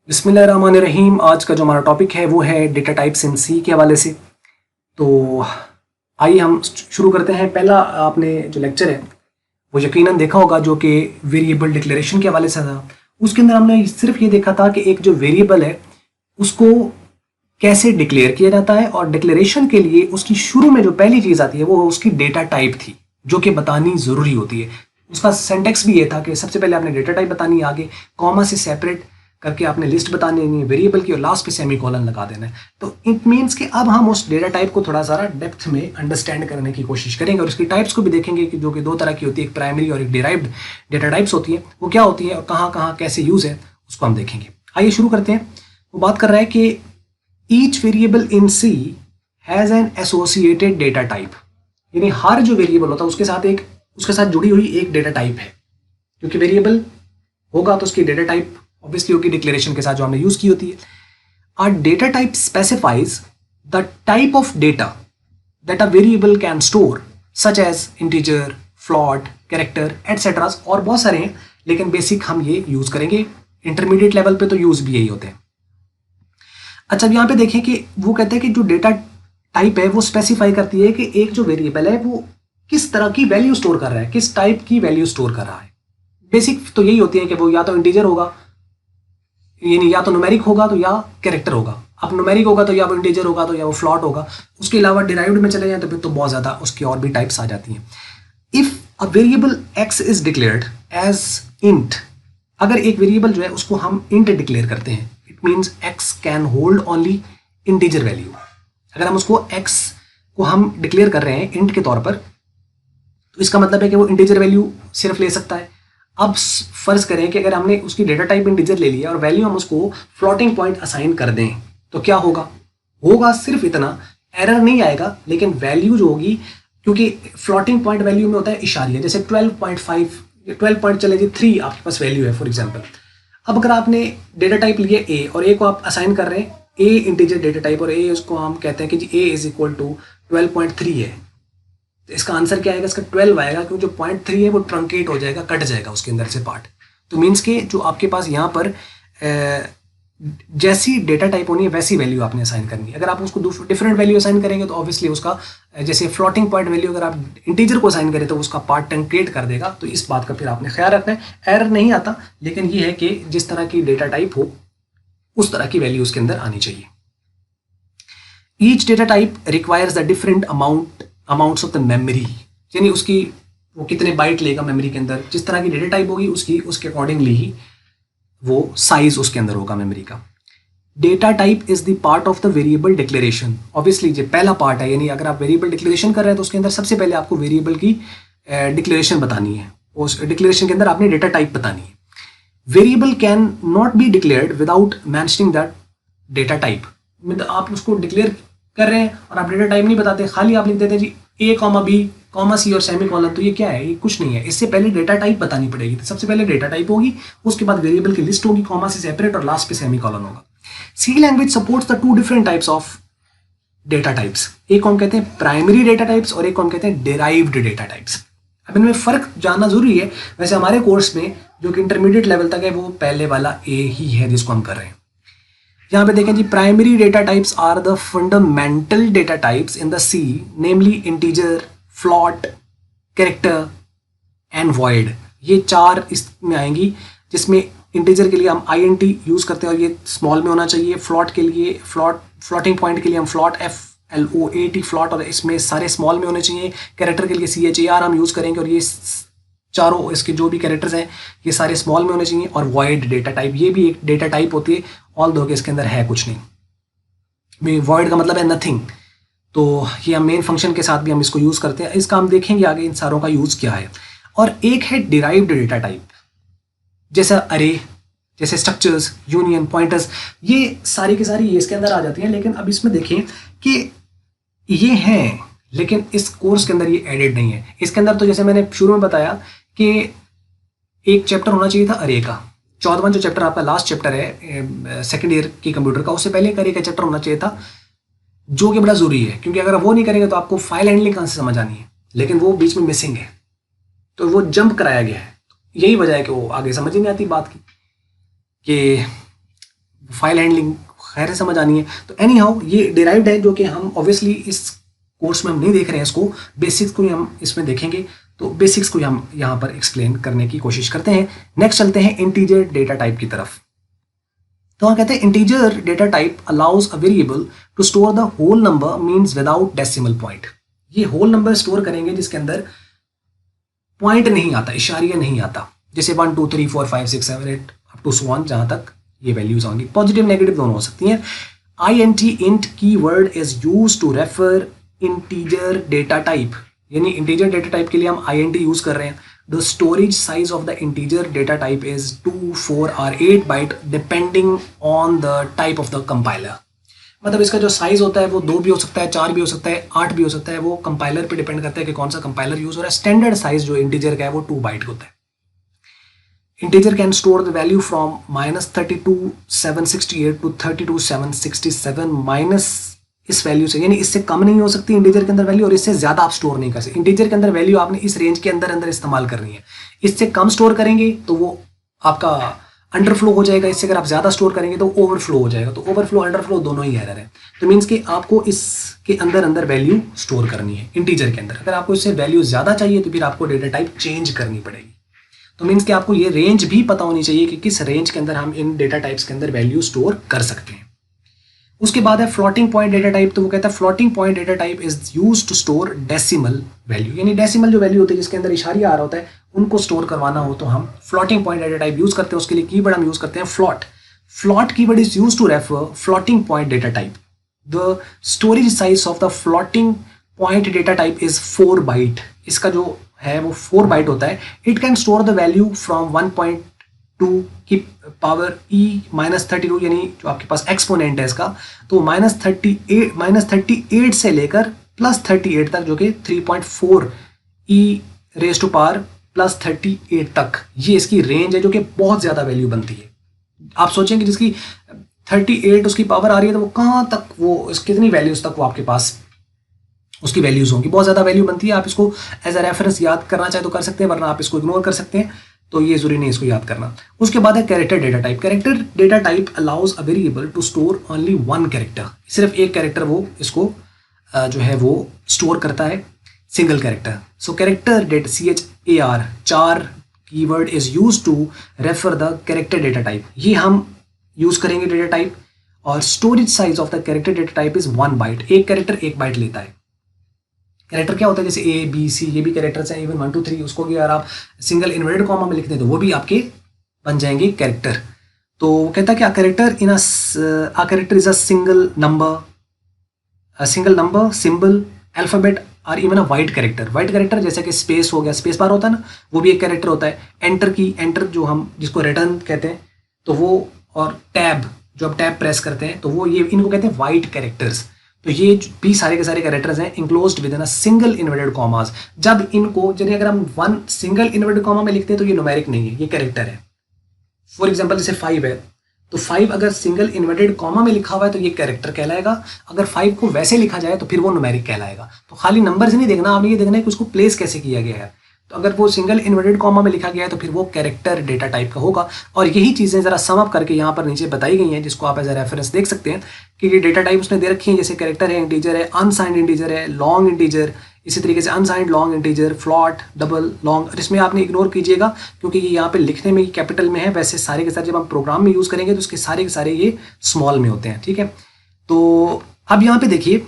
बिस्मिल्लाहिर्रहमानिर्रहीम। आज का जो हमारा टॉपिक है वो है डेटा टाइप्स इन सी के हवाले से। तो आइए हम शुरू करते हैं। पहला आपने जो लेक्चर है वो यकीनन देखा होगा, जो कि वेरिएबल डिक्लेरेशन के हवाले से था। उसके अंदर हमने सिर्फ ये देखा था कि एक जो वेरिएबल है उसको कैसे डिक्लेयर किया जाता है, और डिक्लेरेशन के लिए उसकी शुरू में जो पहली चीज़ आती है वो उसकी डेटा टाइप थी, जो कि बतानी ज़रूरी होती है। उसका सेंटेक्स भी ये था कि सबसे पहले आपने डेटा टाइप बतानी है, आगे कॉमा से सेपरेट करके आपने लिस्ट बतानी है वेरिएबल की, और लास्ट पे सेमी कॉलन लगा देना है। तो इट मीन्स कि अब हम उस डेटा टाइप को थोड़ा सा डेप्थ में अंडरस्टैंड करने की कोशिश करेंगे, और उसकी टाइप्स को भी देखेंगे कि जो कि दो तरह की होती है, एक प्राइमरी और एक डिराइव्ड डेटा टाइप्स होती है। वो क्या होती है और कहाँ कहाँ कैसे यूज़ है उसको हम देखेंगे। आइए शुरू करते हैं। वो बात कर रहा है कि each variable in C has an associated data type, यानी हर जो वेरिएबल होता है उसके साथ जुड़ी हुई एक डेटा टाइप है। क्योंकि वेरिएबल होगा तो उसकी डेटा टाइप ऑब्वियसली होगी डिक्लेरेशन के साथ जो हमने यूज की होती है। A data type specifies the type of data that a variable can store, such as integer, float, character etcetera, और बहुत सारे हैं, लेकिन बेसिक हम ये यूज करेंगे। इंटरमीडिएट लेवल पे तो यूज भी यही होते हैं। अच्छा, अब यहाँ पे देखें कि वो कहते हैं कि जो डेटा टाइप है वो स्पेसिफाई करती है कि एक जो वेरिएबल है वो किस तरह की वैल्यू स्टोर कर रहा है, किस टाइप की वैल्यू स्टोर कर रहा है। बेसिक तो यही होती है कि वो या तो इंटीजर होगा, यानी या तो न्यूमेरिक होगा तो या कैरेक्टर होगा। अब न्यूमेरिक होगा तो या वो इंटीजर होगा तो या वो फ्लॉट होगा। उसके अलावा डिराइव्ड में चले जाएं तो फिर तो बहुत ज़्यादा उसकी और भी टाइप्स आ जाती हैं। If a variable X is declared as int, अगर एक वेरिएबल जो है उसको हम इंट डिक्लेयर करते हैं, it means x can hold only integer value. अगर हम उसको एक्स को हम डिक्लेयर कर रहे हैं इंट के तौर पर, तो इसका मतलब है कि वो इंटीजर वैल्यू सिर्फ ले सकता है। अब फर्ज करें कि अगर हमने उसकी डेटा टाइप इंटीजर ले लिया और वैल्यू हम उसको फ्लोटिंग पॉइंट असाइन कर दें, तो क्या होगा सिर्फ इतना, एरर नहीं आएगा, लेकिन वैल्यू जो होगी, क्योंकि फ्लोटिंग पॉइंट वैल्यू में होता है इशारिया, जैसे 12.5 12 पॉइंट चले जी 3 आपके पास वैल्यू है फॉर एग्जाम्पल। अब अगर आपने डेटा टाइप लिया ए और ए को आप असाइन कर रहे हैं ए इंटीजर डेटा टाइप, और ए उसको हम कहते हैं कि जी ए इज इक्वल टू 12.3 है, तो इसका आंसर क्या आएगा? इसका 12 आएगा, क्योंकि जो 0.3 है वो ट्रंकेट हो जाएगा, कट जाएगा उसके अंदर से पार्ट। तो मीन्स के जो आपके पास यहाँ पर जैसी डेटा टाइप होनी है वैसी वैल्यू आपने असाइन करनी है। अगर आप उसको डिफरेंट वैल्यू असाइन करेंगे तो ऑब्वियसली उसका, जैसे फ्लोटिंग पॉइंट वैल्यू अगर आप इंटीजर को असाइन करें तो उसका पार्ट ट्रंकेट कर देगा। तो इस बात का फिर आपने ख्याल रखना है। एरर नहीं आता, लेकिन ये है कि जिस तरह की डेटा टाइप हो उस तरह की वैल्यू उसके अंदर आनी चाहिए। Each data type requires the different amounts of the memory, यानी उसकी वो कितने बाइट लेगा मेमोरी के अंदर। जिस तरह की डेटा टाइप होगी उसके अकॉर्डिंगली ही वो साइज उसके अंदर होगा मेमोरी का। Data type is the part of the variable declaration. Obviously जो पहला पार्ट है, यानी अगर आप वेरिएबल डिक्लेरेशन कर रहे हैं तो उसके अंदर सबसे पहले आपको वेरिएबल की डिक्लेरेशन बतानी है। उस डिक्लेरेशन के अंदर आपने डेटा टाइप बतानी है। Variable can not be declared without mentioning that data type. मतलब आप उसको डिक्लेयर कर रहे हैं और आप डेटा टाइप नहीं बताते, खाली आप लिख देते हैं जी ए कॉमा बी कॉमा सी और सेमी कॉलन, तो ये क्या है? ये कुछ नहीं है। इससे पहले डेटा टाइप बतानी पड़ेगी। तो सबसे पहले डेटा टाइप होगी, उसके बाद वेरिएबल की लिस्ट होगी कॉमा से सेपरेट, और लास्ट पे सेमी कॉलन होगा। C language supports the two different types of data types. एक को हम कहते हैं प्राइमरी डेटा टाइप्स और एक को हम कहते हैं डिराइव्ड डेटा टाइप्स। अब इनमें फर्क जानना जरूरी है। वैसे हमारे कोर्स में जो कि इंटरमीडिएट लेवल तक है वो पहले वाला ए ही है जिसको हम कर रहे हैं। यहाँ पे देखें जी, primary data types are the fundamental data types in the C, namely integer, float, character and void. ये चार इसमें आएंगी, जिसमें इंटीजर के लिए हम INT यूज करते हैं और ये स्मॉल में होना चाहिए। फ्लॉट के लिए फ्लॉटिंग पॉइंट के लिए हम फ्लॉट FLOAT फ्लॉट, और इसमें सारे स्मॉल में होने चाहिए। कैरेक्टर के लिए CHAR हम यूज करेंगे, और ये चारों इसके जो भी कैरेक्टर्स हैं ये सारे स्मॉल में होने चाहिए। और वॉइड डेटा टाइप, ये भी एक डेटा टाइप होती है, ऑल दो के इसके अंदर है कुछ नहीं। वॉइड का मतलब है नथिंग। तो ये हम मेन फंक्शन के साथ भी हम इसको यूज़ करते हैं। इसका हम देखेंगे आगे इन सारों का यूज़ क्या है। और एक है डिराइव्ड डेटा टाइप, जैसा अरे, जैसे स्ट्रक्चर्स, यूनियन, पॉइंटर्स, ये सारी की सारी ये इसके अंदर आ जाती हैं। लेकिन अब इसमें देखें कि ये हैं, लेकिन इस कोर्स के अंदर ये एडेड नहीं है। इसके अंदर तो जैसे मैंने शुरू में बताया कि एक चैप्टर होना चाहिए था अरे का। 14वां जो चैप्टर आपका लास्ट चैप्टर है सेकेंड ईयर की कंप्यूटर का, उससे पहले एक अरे का चैप्टर होना चाहिए था, जो कि बड़ा जरूरी है। क्योंकि अगर वो नहीं करेंगे तो आपको फाइल हैंडलिंग कहाँ से समझ आनी है, लेकिन वो बीच में मिसिंग है, तो वो जंप कराया गया है। यही वजह है कि वो आगे समझ ही नहीं आती बात की, कि फाइल हैंडलिंग खैर समझ आनी है। तो एनी हाउ ये डिराइव्ड है, जो कि हम ऑब्वियसली इस कोर्स में हम नहीं देख रहे हैं इसको, बेसिक्स को ही हम इसमें देखेंगे। तो बेसिक्स को हम यहाँ पर एक्सप्लेन करने की कोशिश करते हैं। नेक्स्ट चलते हैं इंटीजर डेटा टाइप की तरफ। तो हम कहते हैं integer data type allows a variable to store the whole number means without decimal point. ये होल नंबर स्टोर करेंगे जिसके अंदर पॉइंट नहीं आता, इशारिया नहीं आता, जैसे 1 2 3 4 5 6 7 8 अप टू सो ऑन, जहां तक ये वैल्यूज आएंगी। पॉजिटिव नेगेटिव दोनों हो सकती हैं। INT int keyword is use to refer integer data type, यानी इंटीजर डेटा टाइप के लिए हम INT यूज कर रहे हैं। The storage size of the integer data type is 2 4 or 8 byte depending on the type of the compiler. मतलब इसका जो साइज होता है वो 2 भी हो सकता है, 4 भी हो सकता है, 8 भी हो सकता है, वो कंपाइलर पे डिपेंड करता है कि कौन सा कंपाइलर यूज हो रहा है। स्टैंडर्ड साइज जो इंटीजर का है वो 2 बाइट होता है। Integer can store the value from -32,768 to 32,767 minus इस वैल्यू से, यानी इससे कम नहीं हो सकती इंटीजर के अंदर वैल्यू, और इससे ज्यादा आप स्टोर नहीं कर सकते। इंटीजर के अंदर वैल्यू आपने इस रेंज के अंदर अंदर इस्तेमाल करनी है। इससे कम स्टोर करेंगे तो वो आपका अंडरफ्लो हो जाएगा, इससे अगर आप ज्यादा स्टोर करेंगे तो ओवरफ्लो हो जाएगा। तो ओवरफ्लो अंडरफ्लो दोनों ही एरर है। तो मीन्स कि आपको इसके अंदर अंदर वैल्यू स्टोर करनी है इंटीजर के अंदर। अगर आपको इससे वैल्यू ज्यादा चाहिए तो फिर आपको डेटा टाइप चेंज करनी पड़ेगी। तो मीन्स कि आपको ये रेंज भी पता होनी चाहिए कि किस रेंज के अंदर हम इन डेटा टाइप्स के अंदर वैल्यू स्टोर कर सकते हैं। उसके बाद है फ्लोटिंग पॉइंट डेटा टाइप। तो वो कहता है floating point data type is use to store decimal value, यानी डेसिमल जो वैल्यू होती है जिसके अंदर इशारिया आ रहा होता है उनको स्टोर करवाना हो तो हम floating point data type use करते हैं। उसके लिए कीवर्ड हम यूज करते हैं float. Float keyword is use to refer floating point data type. The storage size of the floating point data type is 4 byte. इसका जो है वो 4 बाइट होता है। It can store the value from 1.2 की पावर -32, यानी जो आपके पास एक्सपोनेंट है इसका, तो -38 से लेकर +38 तक, जो कि 3.4 e⁻⁻⁻38 तक, ये इसकी रेंज है, जो कि बहुत ज्यादा वैल्यू बनती है। आप सोचेंगे जिसकी 38 उसकी पावर आ रही है तो वो कहाँ तक, वो कितनी वैल्यूज तक वो आपके पास उसकी वैल्यूज होंगी, बहुत ज्यादा वैल्यू बनती है। आप इसको एज अ रेफरेंस याद करना चाहे तो कर सकते हैं, वरना आप इसको इग्नोर कर सकते हैं, तो ये जरूरी नहीं इसको याद करना। उसके बाद है character data type. Character data type allows a variable to store only 1 character. सिर्फ एक कैरेक्टर वो इसको जो है वो स्टोर करता है, single character. So character data CHAR 4 keyword is use to refer the character data type. ये हम यूज करेंगे डेटा टाइप। और storage size of the character data type is 1 byte. एक कैरेक्टर 1 बाइट लेता है। कैरेक्टर क्या होता है, जैसे A B C ये भी कैरेक्टर्स हैं, इवन 1 2 3, उसको भी अगर आप सिंगल इन्वर्टेड कॉमा में लिख दें तो वो भी आपके बन जाएंगे कैरेक्टर। तो कहता है कि a character is a single number, symbol, alphabet और इवन अ वाइट कैरेक्टर। वाइट कैरेक्टर जैसे कि स्पेस हो गया, स्पेस बार होता है ना, वो भी एक कैरेक्टर होता है। एंटर जो हम जिसको रिटर्न कहते हैं तो वो, और टैब जो आप टैब प्रेस करते हैं तो वो, ये इनको कहते हैं वाइट कैरेक्टर्स। तो ये भी सारे के सारे कैरेक्टर्स हैं enclosed with in a single inverted commas. जब इनको अगर हम 1 सिंगल इन्वर्टेड कॉमा में लिखते हैं तो ये न्यूमेरिक नहीं है, ये कैरेक्टर है। फॉर एग्जांपल जैसे 5 है, तो 5 अगर सिंगल इन्वर्टेड कॉमा में लिखा हुआ है तो ये कैरेक्टर कहलाएगा। अगर 5 को वैसे लिखा जाए तो फिर वो न्यूमेरिक कहलाएगा। तो खाली नंबर से नहीं देखना, आपने ये देखना है कि उसको प्लेस कैसे किया गया है। तो अगर वो सिंगल इन्वर्टेड कॉमा में लिखा गया है तो फिर वो कैरेक्टर डेटा टाइप का होगा। और यही चीज़ें ज़रा सम अप करके यहाँ पर नीचे बताई गई हैं, जिसको आप एज अ रेफरेंस देख सकते हैं कि ये डेटा टाइप उसने दे रखी है। जैसे कैरेक्टर है, इंटीजर है, अनसाइंड इंटीजर है, लॉन्ग इंटीजर, इसी तरीके से unsigned long integer, float, double, long. और इसमें आपने इग्नोर कीजिएगा क्योंकि ये यहाँ पे लिखने में कैपिटल में है, वैसे सारे के सारे जब हम प्रोग्राम में यूज़ करेंगे तो उसके सारे के सारे ये स्मॉल में होते हैं। ठीक है, तो अब यहाँ पे देखिए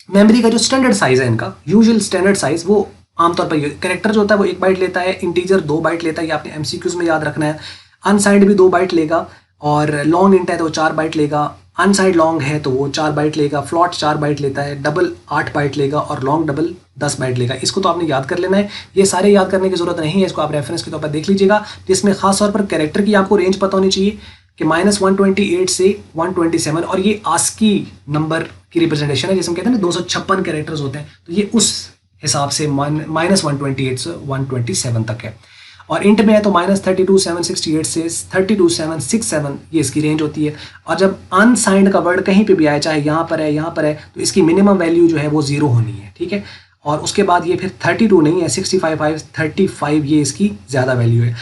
मेमोरी का जो स्टैंडर्ड साइज है, इनका यूजुअल स्टैंडर्ड साइज, वो आमतौर पर कैरेक्टर जो होता है वो 1 बाइट लेता है, इंटीजर 2 बाइट लेता है, ये आपने MCQs में याद रखना है। अनसाइंड भी 2 बाइट लेगा, और लॉन्ग इंट है तो 4 बाइट लेगा, अनसाइड लॉन्ग है तो वो 4 बाइट लेगा, फ्लॉट 4 बाइट लेता है, डबल 8 बाइट लेगा, और लॉन्ग डबल 10 बाइट लेगा। इसको तो आपने याद कर लेना है, ये सारे याद करने की जरूरत नहीं है, इसको आप रेफरेंस के तौर पर देख लीजिएगा। जिसमें खास तौर पर कैरेक्टर की आपको रेंज पता होनी चाहिए कि -128 से 127, और ये ASCII नंबर की रिप्रेजेंटेशन है, जैसे हम कहते हैं ना 256 कैरेक्टर्स होते हैं, तो ये उस हिसाब से -128 से 127 तक है। और इंट में है तो -32,768 से 32,767 ये इसकी रेंज होती है। और जब अनसाइंड का वर्ड कहीं पे भी आए, चाहे यहाँ पर है, यहाँ पर है, तो इसकी मिनिमम वैल्यू जो है वो 0 होनी है। ठीक है, और उसके बाद ये फिर 32 नहीं है, 65 ये इसकी ज़्यादा वैल्यू है।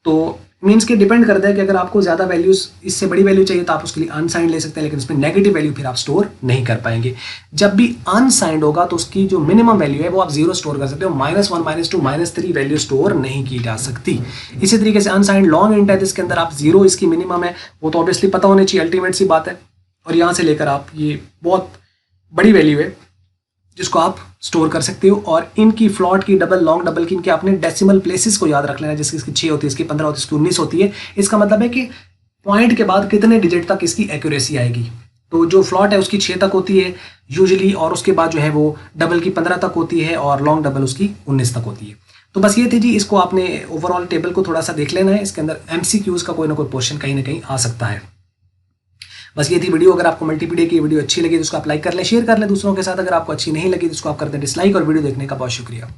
तो मीन्स के डिपेंड करता है कि अगर आपको ज़्यादा वैल्यूज, इससे बड़ी वैल्यू चाहिए तो आप उसके लिए अनसाइंड ले सकते हैं, लेकिन उसमें नेगेटिव वैल्यू फिर आप स्टोर नहीं कर पाएंगे। जब भी अनसाइंड होगा तो उसकी जो मिनिमम वैल्यू है वो आप 0 स्टोर कर सकते हो, -1, -2, -3 वैल्यू स्टोर नहीं की जा सकती। इसी तरीके से अनसाइंड लॉन्ग इंट है जिसके अंदर आप 0 इसकी मिनिमम है, वो तो ऑब्वियसली पता होनी चाहिए, अल्टीमेट सी बात है। और यहाँ से लेकर आप ये बहुत बड़ी वैल्यू है जिसको आप स्टोर कर सकते हो। और इनकी फ्लॉट की डबल, लॉन्ग डबल की इनके अपने डेसिमल प्लेसेस को याद रख लेना, जिसकी इसकी 6 होती है, इसकी 15 होती है, इसकी 19 होती है। इसका मतलब है कि पॉइंट के बाद कितने डिजिट तक इसकी एक्यूरेसी आएगी। तो जो फ्लॉट है उसकी 6 तक होती है यूजुअली, और उसके बाद जो है वो डबल की 15 तक होती है और लॉन्ग डबल उसकी 19 तक होती है। तो बस ये थी जी, इसको आपने ओवरऑल टेबल को थोड़ा सा देख लेना है। इसके अंदर MCQs का कोई ना कोई क्वेश्चन कहीं ना कहीं आ सकता है। बस ये थी वीडियो। अगर आपको मल्टीपीडिया की वीडियो अच्छी लगी तो उसको आप लाइक कर लें, शेयर कर लें दूसरों के साथ। अगर आपको अच्छी नहीं लगी तो उसको आप कर दें डिसलाइक। और वीडियो देखने का बहुत शुक्रिया।